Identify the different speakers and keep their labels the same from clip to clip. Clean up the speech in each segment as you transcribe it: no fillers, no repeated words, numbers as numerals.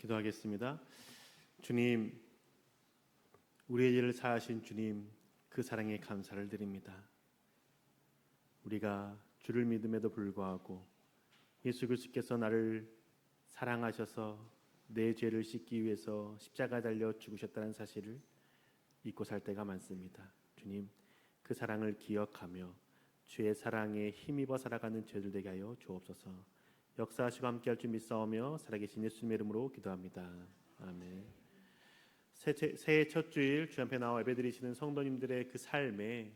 Speaker 1: 기도하겠습니다. 주님, 우리의 죄를 사하신 주님, 그 사랑에 감사를 드립니다. 우리가 주를 믿음에도 불구하고 예수 그리스도께서 나를 사랑하셔서 내 죄를 씻기 위해서 십자가에 달려 죽으셨다는 사실을 잊고 살 때가 많습니다. 주님, 그 사랑을 기억하며 주의 사랑에 힘입어 살아가는 저희들 되게 하여 주옵소서. 역사하시고 함께할 줄 믿사오며 살아계신 예수님의 이름으로 기도합니다. 아멘. 새해 첫 주일 주 앞에 나와 예배드리시는 성도님들의 그 삶에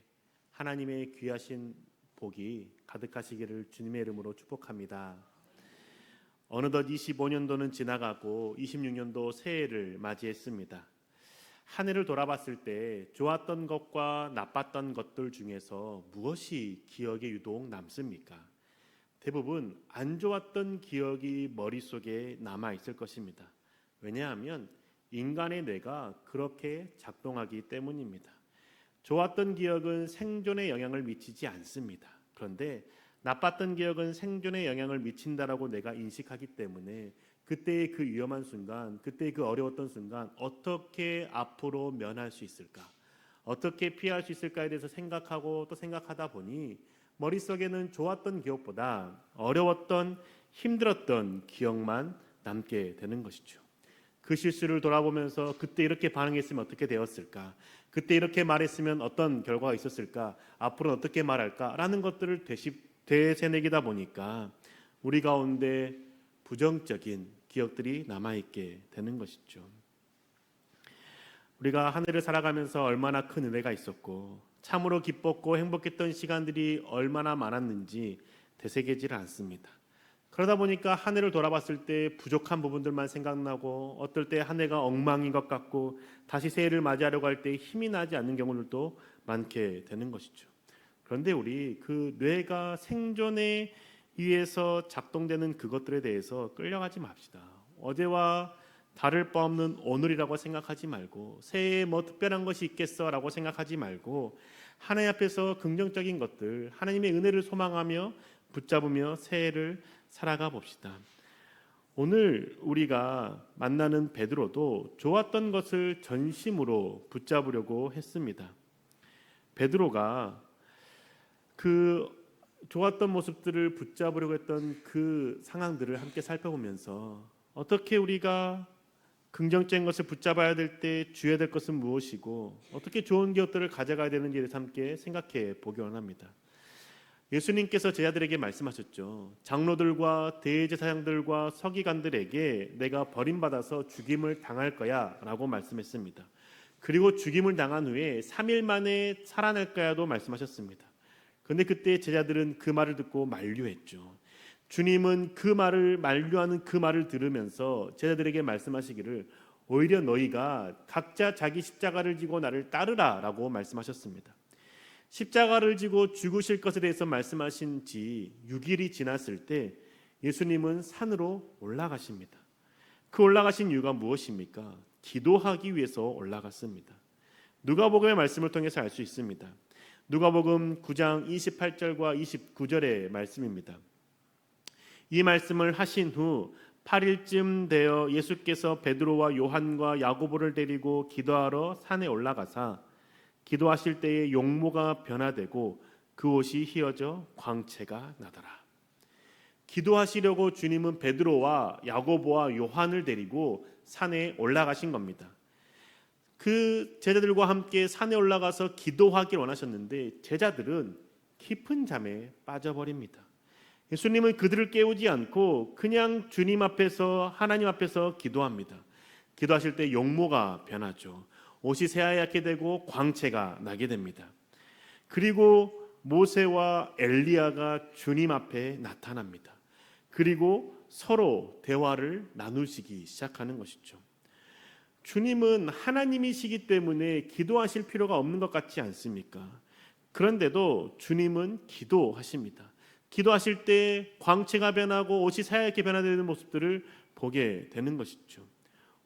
Speaker 1: 하나님의 귀하신 복이 가득하시기를 주님의 이름으로 축복합니다. 어느덧 25년도는 지나가고 26년도 새해를 맞이했습니다. 한 해를 돌아봤을 때 좋았던 것과 나빴던 것들 중에서 무엇이 기억에 유독 남습니까? 대부분 안 좋았던 기억이 머릿속에 남아있을 것입니다. 왜냐하면 인간의 뇌가 그렇게 작동하기 때문입니다. 좋았던 기억은 생존에 영향을 미치지 않습니다. 그런데 나빴던 기억은 생존에 영향을 미친다라고 내가 인식하기 때문에 그때의 그 위험한 순간, 그때의 그 어려웠던 순간 어떻게 앞으로 면할 수 있을까? 어떻게 피할 수 있을까에 대해서 생각하고 또 생각하다 보니 머릿속에는 좋았던 기억보다 어려웠던 힘들었던 기억만 남게 되는 것이죠. 그 실수를 돌아보면서 그때 이렇게 반응했으면 어떻게 되었을까? 그때 이렇게 말했으면 어떤 결과가 있었을까? 앞으로는 어떻게 말할까?라는 것들을 되새내기다 보니까 우리 가운데 부정적인 기억들이 남아있게 되는 것이죠. 우리가 한 해를 살아가면서 얼마나 큰 은혜가 있었고 참으로 기뻤고 행복했던 시간들이 얼마나 많았는지 되새기질 않습니다. 그러다 보니까 한 해를 돌아봤을 때 부족한 부분들만 생각나고 어떨 때 한 해가 엉망인 것 같고 다시 새해를 맞이하려고 할 때 힘이 나지 않는 경우들도 많게 되는 것이죠. 그런데 우리 그 뇌가 생존에 의해서 작동되는 그것들에 대해서 끌려가지 맙시다. 어제와 다를 바 없는 오늘이라고 생각하지 말고 새해에 뭐 특별한 것이 있겠어라고 생각하지 말고 하나님 앞에서 긍정적인 것들, 하나님의 은혜를 소망하며 붙잡으며 새해를 살아가 봅시다. 오늘 우리가 만나는 베드로도 좋았던 것을 전심으로 붙잡으려고 했습니다. 베드로가 그 좋았던 모습들을 붙잡으려고 했던 그 상황들을 함께 살펴보면서 어떻게 우리가 긍정적인 것을 붙잡아야 될 때 주의해야 될 것은 무엇이고 어떻게 좋은 기업들을 가져가야 되는지에 대해서 함께 생각해 보기 원합니다. 예수님께서 제자들에게 말씀하셨죠. 장로들과 대제사장들과 서기관들에게 내가 버림받아서 죽임을 당할 거야 라고 말씀했습니다. 그리고 죽임을 당한 후에 3일 만에 살아날 거야도 말씀하셨습니다. 그런데 그때 제자들은 그 말을 듣고 만류했죠. 주님은 그 말을 만류하는 그 말을 들으면서 제자들에게 말씀하시기를 오히려 너희가 각자 자기 십자가를 지고 나를 따르라 라고 말씀하셨습니다. 십자가를 지고 죽으실 것에 대해서 말씀하신 지 6일이 지났을 때 예수님은 산으로 올라가십니다. 그 올라가신 이유가 무엇입니까? 기도하기 위해서 올라갔습니다. 누가복음의 말씀을 통해서 알 수 있습니다. 누가복음 9장 28절과 29절의 말씀입니다. 이 말씀을 하신 후 8일쯤 되어 예수께서 베드로와 요한과 야고보를 데리고 기도하러 산에 올라가사 기도하실 때에 용모가 변화되고 그 옷이 휘어져 광채가 나더라. 기도하시려고 주님은 베드로와 야고보와 요한을 데리고 산에 올라가신 겁니다. 그 제자들과 함께 산에 올라가서 기도하길 원하셨는데 제자들은 깊은 잠에 빠져버립니다. 예수님은 그들을 깨우지 않고 그냥 주님 앞에서 하나님 앞에서 기도합니다. 기도하실 때 용모가 변하죠. 옷이 새하얗게 되고 광채가 나게 됩니다. 그리고 모세와 엘리야가 주님 앞에 나타납니다. 그리고 서로 대화를 나누시기 시작하는 것이죠. 주님은 하나님이시기 때문에 기도하실 필요가 없는 것 같지 않습니까? 그런데도 주님은 기도하십니다. 기도하실 때 광채가 변하고 옷이 새하얗게 변화되는 모습들을 보게 되는 것이죠.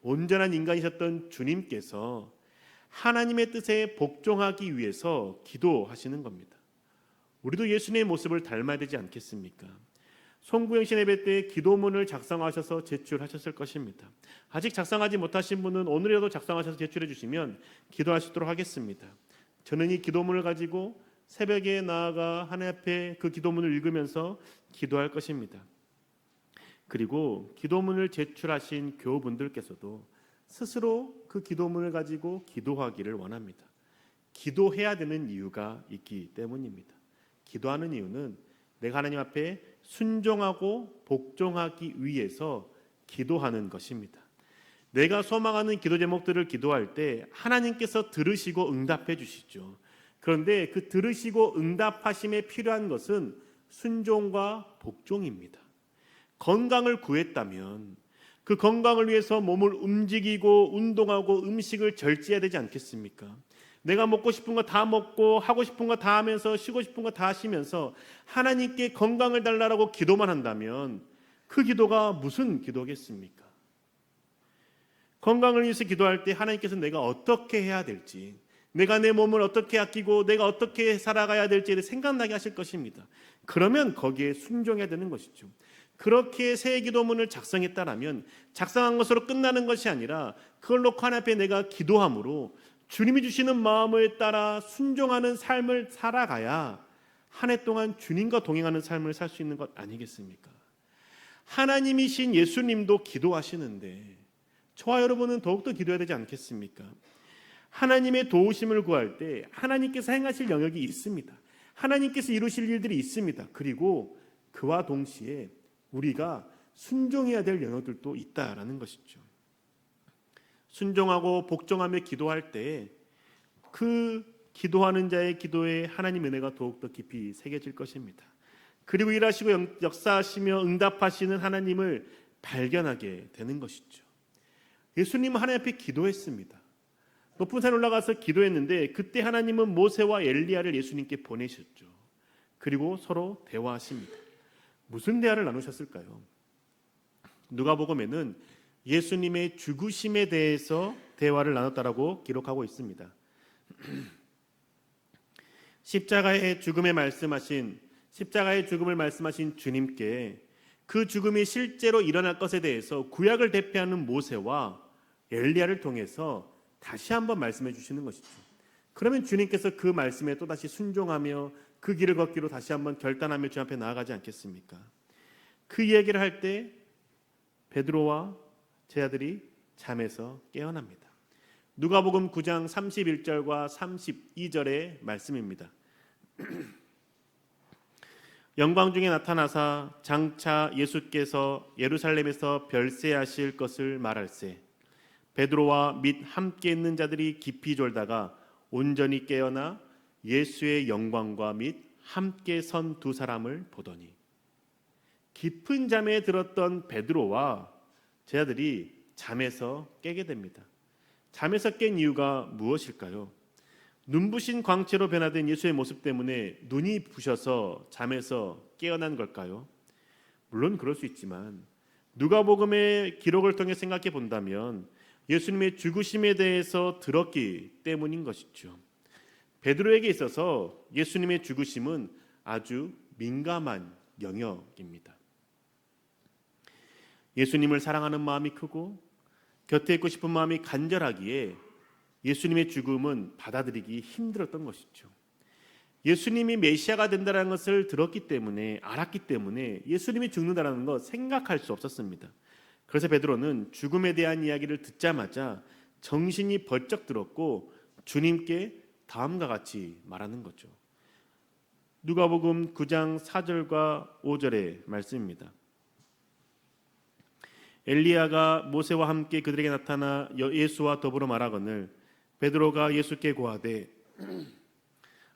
Speaker 1: 온전한 인간이셨던 주님께서 하나님의 뜻에 복종하기 위해서 기도하시는 겁니다. 우리도 예수님의 모습을 닮아야 되지 않겠습니까? 송구영신 예배 때 기도문을 작성하셔서 제출하셨을 것입니다. 아직 작성하지 못하신 분은 오늘이라도 작성하셔서 제출해 주시면 기도할 수 있도록 하겠습니다. 저는 이 기도문을 가지고 새벽에 나아가 하나님 앞에 그 기도문을 읽으면서 기도할 것입니다. 그리고 기도문을 제출하신 교우분들께서도 스스로 그 기도문을 가지고 기도하기를 원합니다. 기도해야 되는 이유가 있기 때문입니다. 기도하는 이유는 내가 하나님 앞에 순종하고 복종하기 위해서 기도하는 것입니다. 내가 소망하는 기도 제목들을 기도할 때 하나님께서 들으시고 응답해 주시죠. 그런데 그 들으시고 응답하심에 필요한 것은 순종과 복종입니다. 건강을 구했다면 그 건강을 위해서 몸을 움직이고 운동하고 음식을 절제해야 되지 않겠습니까? 내가 먹고 싶은 거 다 먹고 하고 싶은 거 다 하면서 쉬고 싶은 거 다 하시면서 하나님께 건강을 달라고 기도만 한다면 그 기도가 무슨 기도겠습니까? 건강을 위해서 기도할 때 하나님께서 내가 어떻게 해야 될지, 내가 내 몸을 어떻게 아끼고 내가 어떻게 살아가야 될지를 생각나게 하실 것입니다. 그러면 거기에 순종해야 되는 것이죠. 그렇게 새 기도문을 작성했다라면 작성한 것으로 끝나는 것이 아니라 그걸 놓고 하나님 앞에 내가 기도함으로 주님이 주시는 마음을 따라 순종하는 삶을 살아가야 한 해 동안 주님과 동행하는 삶을 살 수 있는 것 아니겠습니까? 하나님이신 예수님도 기도하시는데 저와 여러분은 더욱더 기도해야 되지 않겠습니까? 하나님의 도우심을 구할 때 하나님께서 행하실 영역이 있습니다. 하나님께서 이루실 일들이 있습니다. 그리고 그와 동시에 우리가 순종해야 될 영역들도 있다라는 것이죠. 순종하고 복종하며 기도할 때 그 기도하는 자의 기도에 하나님 은혜가 더욱더 깊이 새겨질 것입니다. 그리고 일하시고 역사하시며 응답하시는 하나님을 발견하게 되는 것이죠. 예수님은 하나님 앞에 기도했습니다. 높은 산에 올라가서 기도했는데 그때 하나님은 모세와 엘리야를 예수님께 보내셨죠. 그리고 서로 대화하십니다. 무슨 대화를 나누셨을까요? 누가복음에는 예수님의 죽으심에 대해서 대화를 나눴다라고 기록하고 있습니다. 십자가의 죽음을 말씀하신 주님께 그 죽음이 실제로 일어날 것에 대해서 구약을 대표하는 모세와 엘리야를 통해서 다시 한번 말씀해 주시는 것이죠. 그러면 주님께서 그 말씀에 또다시 순종하며 그 길을 걷기로 다시 한번 결단하며 주 앞에 나아가지 않겠습니까? 그 이야기를 할 때 베드로와 제 아들이 잠에서 깨어납니다. 누가복음 9장 31절과 32절의 말씀입니다. 영광 중에 나타나사 장차 예수께서 예루살렘에서 별세하실 것을 말할세 베드로와 및 함께 있는 자들이 깊이 졸다가 온전히 깨어나 예수의 영광과 및 함께 선 두 사람을 보더니 깊은 잠에 들었던 베드로와 제 아들이 잠에서 깨게 됩니다. 잠에서 깬 이유가 무엇일까요? 눈부신 광채로 변화된 예수의 모습 때문에 눈이 부셔서 잠에서 깨어난 걸까요? 물론 그럴 수 있지만 누가복음의 기록을 통해 생각해 본다면 예수님의 죽으심에 대해서 들었기 때문인 것이죠. 베드로에게 있어서 예수님의 죽으심은 아주 민감한 영역입니다. 예수님을 사랑하는 마음이 크고 곁에 있고 싶은 마음이 간절하기에 예수님의 죽음은 받아들이기 힘들었던 것이죠. 예수님이 메시아가 된다는 것을 들었기 때문에 알았기 때문에 예수님이 죽는다는 것 생각할 수 없었습니다. 그래서 베드로는 죽음에 대한 이야기를 듣자마자 정신이 번쩍 들었고 주님께 다음과 같이 말하는 거죠. 누가복음 9장 4절과 5절의 말씀입니다. 엘리야가 모세와 함께 그들에게 나타나 예수와 더불어 말하거늘 베드로가 예수께 고하되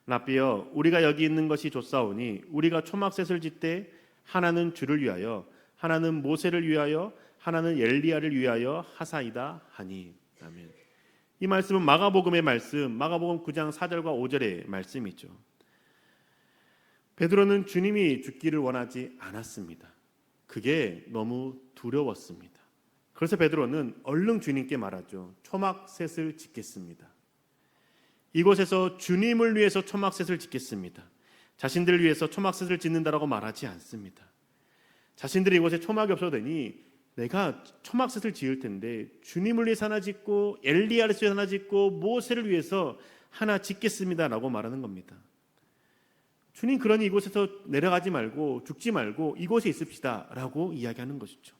Speaker 1: 라삐여 우리가 여기 있는 것이 좋사오니 우리가 초막셋을 짓되 하나는 주를 위하여 하나는 모세를 위하여 하나는 엘리야를 위하여 하사이다 하니. 아멘. 이 말씀은 마가복음의 말씀, 마가복음 9장 4절과 5절의 말씀이죠. 베드로는 주님이 죽기를 원하지 않았습니다. 그게 너무 두려웠습니다. 그래서 베드로는 얼른 주님께 말하죠. 초막셋을 짓겠습니다. 이곳에서 주님을 위해서 초막셋을 짓겠습니다. 자신들을 위해서 초막셋을 짓는다라고 말하지 않습니다. 자신들이 이곳에 초막이 없어도 되니 내가 초막셋을 지을 텐데 주님을 위해서 하나 짓고 엘리야를 위해서 하나 짓고 모세를 위해서 하나 짓겠습니다라고 말하는 겁니다. 주님, 그러니 이곳에서 내려가지 말고 죽지 말고 이곳에 있읍시다라고 이야기하는 것이죠.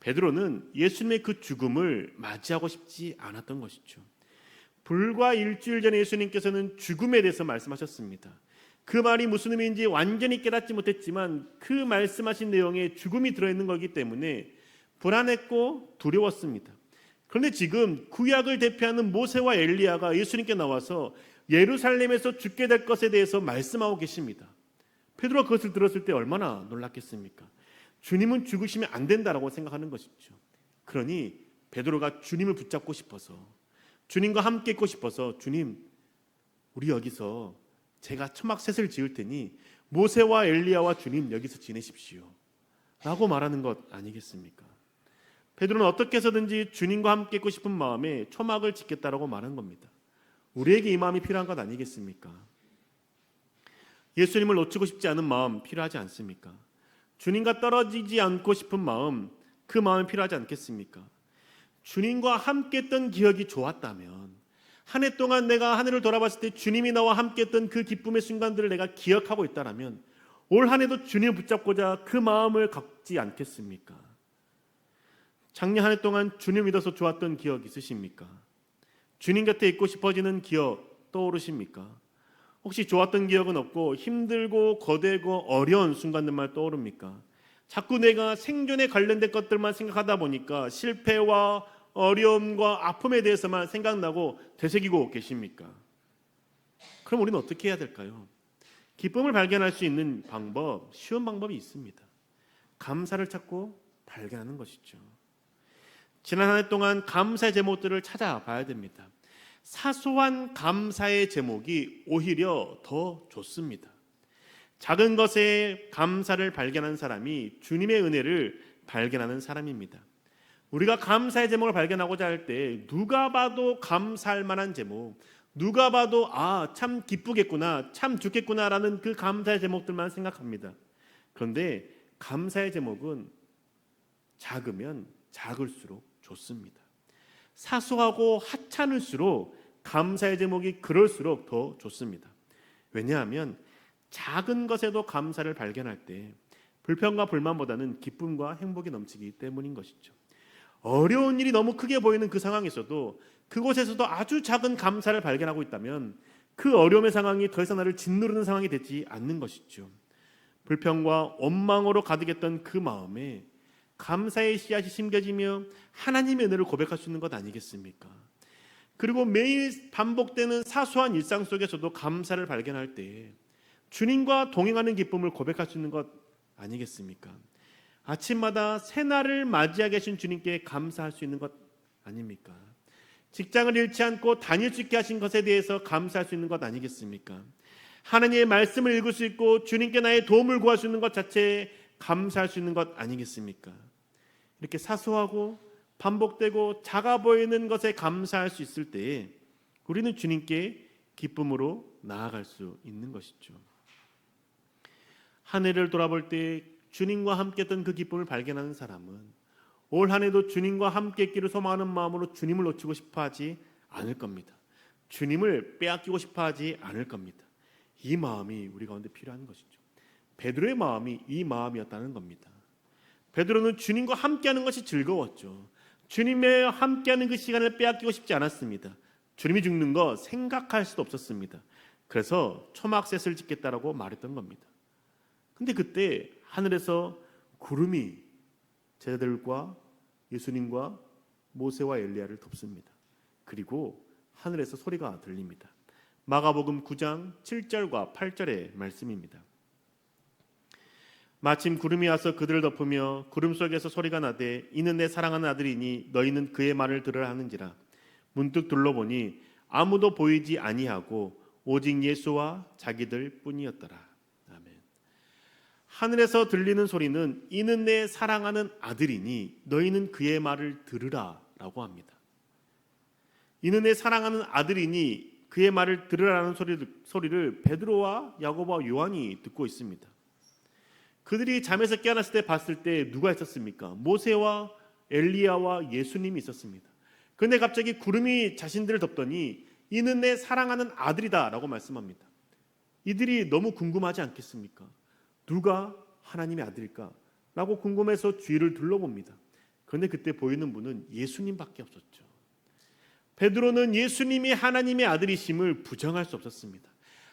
Speaker 1: 베드로는 예수님의 그 죽음을 맞이하고 싶지 않았던 것이죠. 불과 일주일 전에 예수님께서는 죽음에 대해서 말씀하셨습니다. 그 말이 무슨 의미인지 완전히 깨닫지 못했지만 그 말씀하신 내용에 죽음이 들어있는 거기 때문에 불안했고 두려웠습니다. 그런데 지금 구약을 대표하는 모세와 엘리야가 예수님께 나와서 예루살렘에서 죽게 될 것에 대해서 말씀하고 계십니다. 베드로가 그것을 들었을 때 얼마나 놀랐겠습니까? 주님은 죽으시면 안 된다라고 생각하는 것이죠. 그러니 베드로가 주님을 붙잡고 싶어서, 주님과 함께 있고 싶어서, 주님, 우리 여기서 제가 초막셋을 지을 테니 모세와 엘리야와 주님 여기서 지내십시오 라고 말하는 것 아니겠습니까? 베드로는 어떻게 해서든지 주님과 함께 있고 싶은 마음에 초막을 짓겠다라고 말한 겁니다. 우리에게 이 마음이 필요한 것 아니겠습니까? 예수님을 놓치고 싶지 않은 마음 필요하지 않습니까? 주님과 떨어지지 않고 싶은 마음, 그 마음이 필요하지 않겠습니까? 주님과 함께했던 기억이 좋았다면, 한 해 동안 내가 하늘을 돌아봤을 때 주님이 나와 함께했던 그 기쁨의 순간들을 내가 기억하고 있다면 올 한 해도 주님을 붙잡고자 그 마음을 갖지 않겠습니까? 작년 한 해 동안 주님 믿어서 좋았던 기억 있으십니까? 주님 곁에 있고 싶어지는 기억 떠오르십니까? 혹시 좋았던 기억은 없고 힘들고 거대고 어려운 순간들만 떠오릅니까? 자꾸 내가 생존에 관련된 것들만 생각하다 보니까 실패와 어려움과 아픔에 대해서만 생각나고 되새기고 계십니까? 그럼 우리는 어떻게 해야 될까요? 기쁨을 발견할 수 있는 방법, 쉬운 방법이 있습니다. 감사를 찾고 발견하는 것이죠. 지난 한 해 동안 감사의 제목들을 찾아봐야 됩니다. 사소한 감사의 제목이 오히려 더 좋습니다. 작은 것에 감사를 발견한 사람이 주님의 은혜를 발견하는 사람입니다. 우리가 감사의 제목을 발견하고자 할 때 누가 봐도 감사할 만한 제목, 누가 봐도 참 기쁘겠구나, 참 좋겠구나라는 그 감사의 제목들만 생각합니다. 그런데 감사의 제목은 작으면 작을수록 좋습니다. 사소하고 하찮을수록 감사의 제목이 그럴수록 더 좋습니다. 왜냐하면 작은 것에도 감사를 발견할 때 불평과 불만보다는 기쁨과 행복이 넘치기 때문인 것이죠. 어려운 일이 너무 크게 보이는 그 상황에서도 그곳에서도 아주 작은 감사를 발견하고 있다면 그 어려움의 상황이 더 이상 나를 짓누르는 상황이 되지 않는 것이죠. 불평과 원망으로 가득했던 그 마음에 감사의 씨앗이 심겨지며 하나님의 은혜를 고백할 수 있는 것 아니겠습니까? 그리고 매일 반복되는 사소한 일상 속에서도 감사를 발견할 때 주님과 동행하는 기쁨을 고백할 수 있는 것 아니겠습니까? 아침마다 새날을 맞이하게 하신 주님께 감사할 수 있는 것 아닙니까? 직장을 잃지 않고 다닐 수 있게 하신 것에 대해서 감사할 수 있는 것 아니겠습니까? 하나님의 말씀을 읽을 수 있고 주님께 나의 도움을 구할 수 있는 것 자체에 감사할 수 있는 것 아니겠습니까? 이렇게 사소하고 반복되고 작아 보이는 것에 감사할 수 있을 때에 우리는 주님께 기쁨으로 나아갈 수 있는 것이죠. 한 해를 돌아볼 때 주님과 함께했던 그 기쁨을 발견하는 사람은 올 한 해도 주님과 함께 있기를 소망하는 마음으로 주님을 놓치고 싶어하지 않을 겁니다. 주님을 빼앗기고 싶어하지 않을 겁니다. 이 마음이 우리 가운데 필요한 것이죠. 베드로의 마음이 이 마음이었다는 겁니다. 베드로는 주님과 함께하는 것이 즐거웠죠. 주님과 함께하는 그 시간을 빼앗기고 싶지 않았습니다. 주님이 죽는 거 생각할 수도 없었습니다. 그래서 초막셋을 짓겠다라고 말했던 겁니다. 근데 그때 하늘에서 구름이 제자들과 예수님과 모세와 엘리야를 덮습니다. 그리고 하늘에서 소리가 들립니다. 마가복음 9장 7절과 8절의 말씀입니다. 마침 구름이 와서 그들을 덮으며 구름 속에서 소리가 나되 이는 내 사랑하는 아들이니 너희는 그의 말을 들으라 하는지라. 문득 둘러보니 아무도 보이지 아니하고 오직 예수와 자기들 뿐이었더라. 아멘. 하늘에서 들리는 소리는 이는 내 사랑하는 아들이니 너희는 그의 말을 들으라 라고 합니다. 이는 내 사랑하는 아들이니 그의 말을 들으라는 소리를 베드로와 야고보와 요한이 듣고 있습니다. 그들이 잠에서 깨어났을 때 봤을 때 누가 있었습니까? 모세와 엘리야와 예수님이 있었습니다. 그런데 갑자기 구름이 자신들을 덮더니 이는 내 사랑하는 아들이다 라고 말씀합니다. 이들이 너무 궁금하지 않겠습니까? 누가 하나님의 아들일까? 라고 궁금해서 주위를 둘러봅니다. 그런데 그때 보이는 분은 예수님밖에 없었죠. 베드로는 예수님이 하나님의 아들이심을 부정할 수 없었습니다.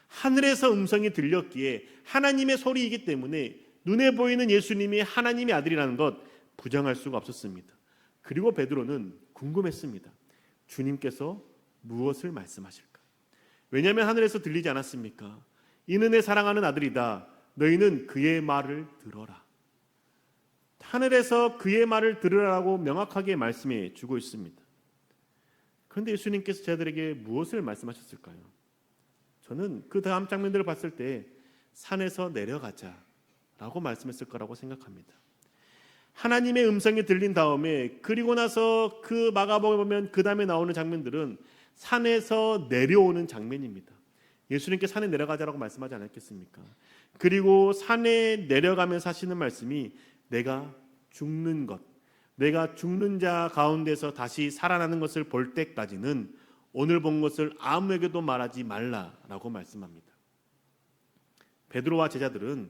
Speaker 1: 하늘에서 음성이 들렸기에 하나님의 소리이기 때문에 눈에 보이는 예수님이 하나님의 아들이라는 것 부정할 수가 없었습니다. 그리고 베드로는 궁금했습니다. 주님께서 무엇을 말씀하실까? 왜냐하면 하늘에서 들리지 않았습니까? 이는 내 사랑하는 아들이다. 너희는 그의 말을 들어라. 하늘에서 그의 말을 들으라고 명확하게 말씀해 주고 있습니다. 그런데 예수님께서 저들에게 무엇을 말씀하셨을까요? 저는 그 다음 장면들을 봤을 때 산에서 내려가자 라고 말씀했을 거라고 생각합니다. 하나님의 음성이 들린 다음에 그리고 나서 그 마가복음에 보면 그 다음에 나오는 장면들은 산에서 내려오는 장면입니다. 예수님께 산에 내려가자라고 말씀하지 않았겠습니까? 그리고 산에 내려가면서 하시는 말씀이 내가 죽는 것, 내가 죽는 자 가운데서 다시 살아나는 것을 볼 때까지는 오늘 본 것을 아무에게도 말하지 말라라고 말씀합니다. 베드로와 제자들은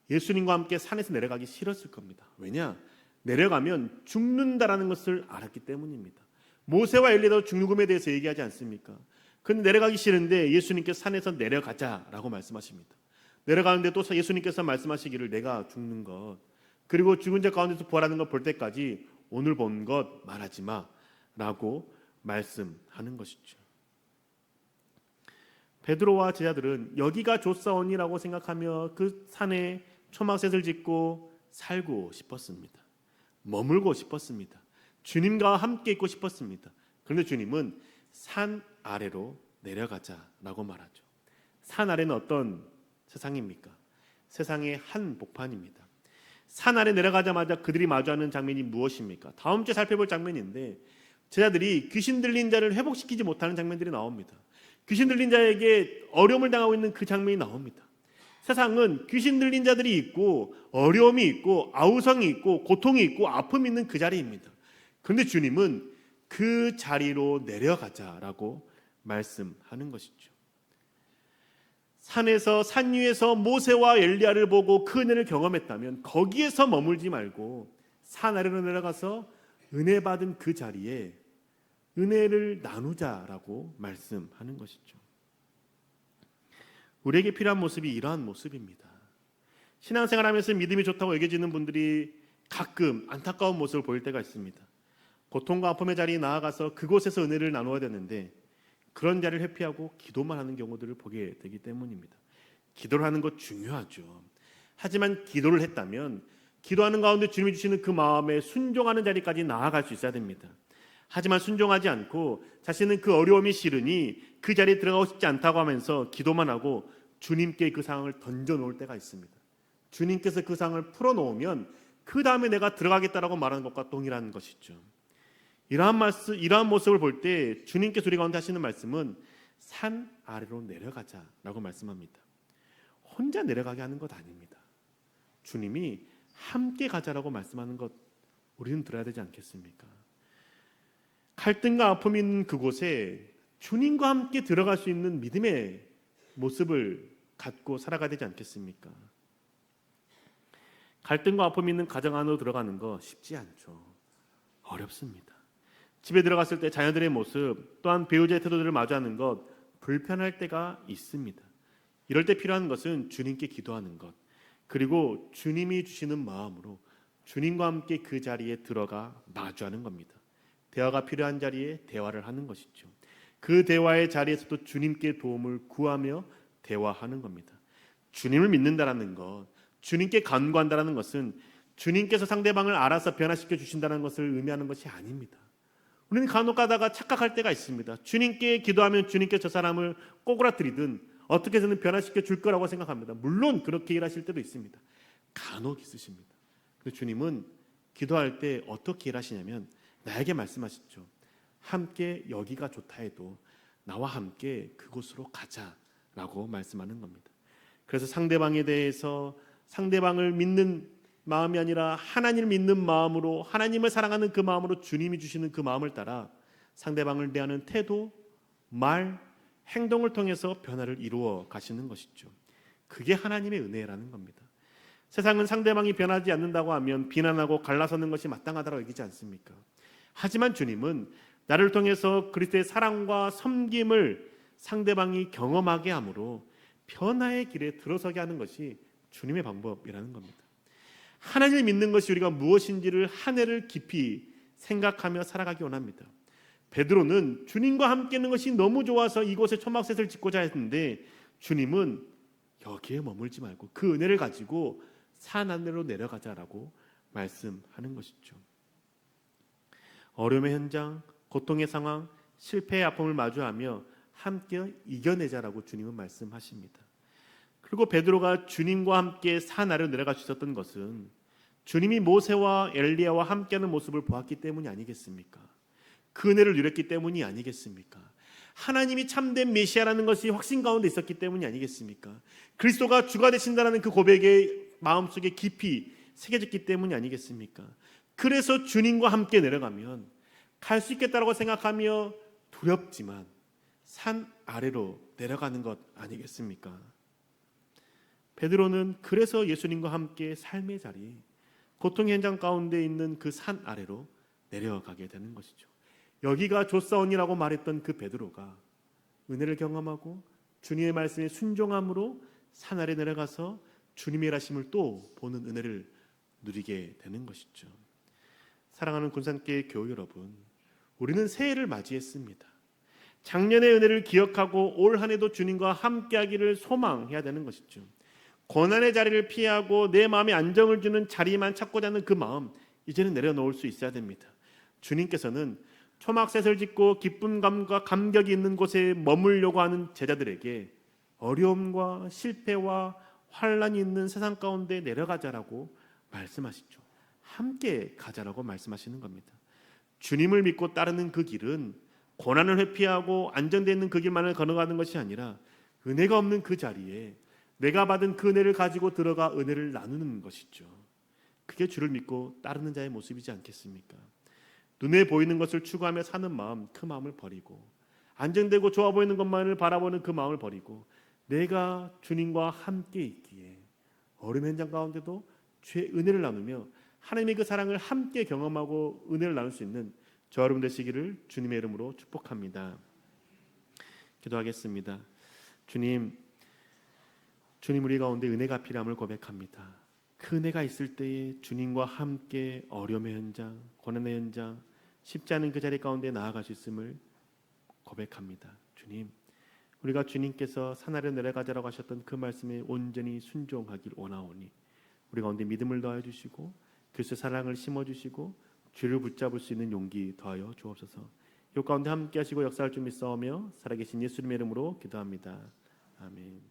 Speaker 1: 예수님과 함께 산에서 내려가기 싫었을 겁니다. 왜냐? 내려가면 죽는다라는 것을 알았기 때문입니다. 모세와 엘리야도 죽음에 대해서 얘기하지 않습니까? 그런데 내려가기 싫은데 예수님께서 산에서 내려가자라고 말씀하십니다. 내려가는데 또 예수님께서 말씀하시기를 내가 죽는 것 그리고 죽은 자 가운데서 부활하는 것 볼 때까지 오늘 본 것 말하지 마라고 말씀하는 것이죠. 베드로와 제자들은 여기가 좋사오니라고 생각하며 그 산에 초막셋을 짓고 살고 싶었습니다. 머물고 싶었습니다. 주님과 함께 있고 싶었습니다. 그런데 주님은 산 아래로 내려가자라고 말하죠. 산 아래는 어떤 세상입니까? 세상의 한복판입니다. 산 아래 내려가자마자 그들이 마주하는 장면이 무엇입니까? 다음 주에 살펴볼 장면인데 제자들이 귀신 들린 자를 회복시키지 못하는 장면들이 나옵니다. 귀신 들린 자에게 어려움을 당하고 있는 그 장면이 나옵니다. 세상은 귀신 들린 자들이 있고 어려움이 있고 아우성이 있고 고통이 있고 아픔이 있는 그 자리입니다. 그런데 주님은 그 자리로 내려가자라고 말씀하는 것이죠. 산에서 산 위에서 모세와 엘리야를 보고 그 은혜를 경험했다면 거기에서 머물지 말고 산 아래로 내려가서 은혜 받은 그 자리에 은혜를 나누자라고 말씀하는 것이죠. 우리에게 필요한 모습이 이러한 모습입니다. 신앙생활하면서 믿음이 좋다고 여겨지는 분들이 가끔 안타까운 모습을 보일 때가 있습니다. 고통과 아픔의 자리에 나아가서 그곳에서 은혜를 나누어야 되는데 그런 자리를 회피하고 기도만 하는 경우들을 보게 되기 때문입니다. 기도를 하는 것 중요하죠. 하지만 기도를 했다면 기도하는 가운데 주님이 주시는 그 마음에 순종하는 자리까지 나아갈 수 있어야 됩니다. 하지만 순종하지 않고 자신은 그 어려움이 싫으니 그 자리에 들어가고 싶지 않다고 하면서 기도만 하고 주님께 그 상황을 던져놓을 때가 있습니다. 주님께서 그 상황을 풀어놓으면 그 다음에 내가 들어가겠다라고 말하는 것과 동일한 것이죠. 이러한 모습을 볼 때 주님께서 우리 가운데 하시는 말씀은 산 아래로 내려가자라고 말씀합니다. 혼자 내려가게 하는 것 아닙니다. 주님이 함께 가자라고 말씀하는 것 우리는 들어야 되지 않겠습니까? 갈등과 아픔이 있는 그곳에 주님과 함께 들어갈 수 있는 믿음의 모습을 갖고 살아가야 되지 않겠습니까? 갈등과 아픔이 있는 가정 안으로 들어가는 거 쉽지 않죠. 어렵습니다. 집에 들어갔을 때 자녀들의 모습 또한 배우자의 태도들을 마주하는 것 불편할 때가 있습니다. 이럴 때 필요한 것은 주님께 기도하는 것 그리고 주님이 주시는 마음으로 주님과 함께 그 자리에 들어가 마주하는 겁니다. 대화가 필요한 자리에 대화를 하는 것이죠. 그 대화의 자리에서도 주님께 도움을 구하며 대화하는 겁니다. 주님을 믿는다라는 것, 주님께 간구한다라는 것은 주님께서 상대방을 알아서 변화시켜 주신다는 것을 의미하는 것이 아닙니다. 우리는 간혹 가다가 착각할 때가 있습니다. 주님께 기도하면 주님께 저 사람을 꼬꾸라뜨리든 어떻게 해서는 변화시켜 줄 거라고 생각합니다. 물론 그렇게 일하실 때도 있습니다. 간혹 있으십니다. 그래서 주님은 기도할 때 어떻게 일하시냐면 나에게 말씀하시죠. 함께 여기가 좋다 해도 나와 함께 그곳으로 가자라고 말씀하는 겁니다. 그래서 상대방에 대해서 상대방을 믿는 마음이 아니라 하나님을 믿는 마음으로, 하나님을 사랑하는 그 마음으로 주님이 주시는 그 마음을 따라 상대방을 대하는 태도, 말, 행동을 통해서 변화를 이루어 가시는 것이죠. 그게 하나님의 은혜라는 겁니다. 세상은 상대방이 변하지 않는다고 하면 비난하고 갈라서는 것이 마땅하다고 여기지 않습니까? 하지만 주님은 나를 통해서 그리스도의 사랑과 섬김을 상대방이 경험하게 함으로 변화의 길에 들어서게 하는 것이 주님의 방법이라는 겁니다. 하나님을 믿는 것이 우리가 무엇인지를 한 해를 깊이 생각하며 살아가기 원합니다. 베드로는 주님과 함께 있는 것이 너무 좋아서 이곳에 초막셋을 짓고자 했는데 주님은 여기에 머물지 말고 그 은혜를 가지고 산 하늘로 내려가자라고 말씀하는 것이죠. 어려움의 현장, 고통의 상황, 실패의 아픔을 마주하며 함께 이겨내자라고 주님은 말씀하십니다. 그리고 베드로가 주님과 함께 산 아래로 내려갈 수 있었던 것은 주님이 모세와 엘리야와 함께하는 모습을 보았기 때문이 아니겠습니까? 그 은혜를 누렸기 때문이 아니겠습니까? 하나님이 참된 메시아라는 것이 확신 가운데 있었기 때문이 아니겠습니까? 그리스도가 주가 되신다는 그 고백이 마음속에 깊이 새겨졌기 때문이 아니겠습니까? 그래서 주님과 함께 내려가면 갈 수 있겠다고 생각하며 두렵지만 산 아래로 내려가는 것 아니겠습니까? 베드로는 그래서 예수님과 함께 삶의 자리, 고통 현장 가운데 있는 그 산 아래로 내려가게 되는 것이죠. 여기가 조사원이라고 말했던 그 베드로가 은혜를 경험하고 주님의 말씀에 순종함으로 산 아래 내려가서 주님의 일하심을 또 보는 은혜를 누리게 되는 것이죠. 사랑하는 군산교회 교우 여러분, 우리는 새해를 맞이했습니다. 작년의 은혜를 기억하고 올 한 해도 주님과 함께하기를 소망해야 되는 것이죠. 고난의 자리를 피하고 내 마음에 안정을 주는 자리만 찾고자 하는 그 마음, 이제는 내려놓을 수 있어야 됩니다. 주님께서는 초막셋을 짓고 기쁨감과 감격이 있는 곳에 머물려고 하는 제자들에게 어려움과 실패와 환란이 있는 세상 가운데 내려가자라고 말씀하시죠. 함께 가자라고 말씀하시는 겁니다. 주님을 믿고 따르는 그 길은 고난을 회피하고 안정되어 있는 그 길만을 걸어가는 것이 아니라 은혜가 없는 그 자리에 내가 받은 그 은혜를 가지고 들어가 은혜를 나누는 것이죠. 그게 주를 믿고 따르는 자의 모습이지 않겠습니까? 눈에 보이는 것을 추구하며 사는 마음, 그 마음을 버리고 안정되고 좋아 보이는 것만을 바라보는 그 마음을 버리고 내가 주님과 함께 있기에 어려운 현장 가운데도 주의 은혜를 나누며 하나님의 그 사랑을 함께 경험하고 은혜를 나눌 수 있는 저 여러분 되시기를 주님의 이름으로 축복합니다. 기도하겠습니다. 주님 우리 가운데 은혜가 필요함을 고백합니다. 그 은혜가 있을 때에 주님과 함께 어려움의 현장, 고난의 현장, 쉽지 않은 그 자리 가운데 나아갈 수 있음을 고백합니다. 주님, 우리가 주님께서 산 아래 내려가자라고 하셨던 그 말씀에 온전히 순종하길 원하오니 우리 가운데 믿음을 더하여 주시고 그리스도의 사랑을 심어주시고 주를 붙잡을 수 있는 용기 더하여 주옵소서. 이 가운데 함께 하시고 역사할 줄 믿사오며 살아계신 예수님의 이름으로 기도합니다. 아멘.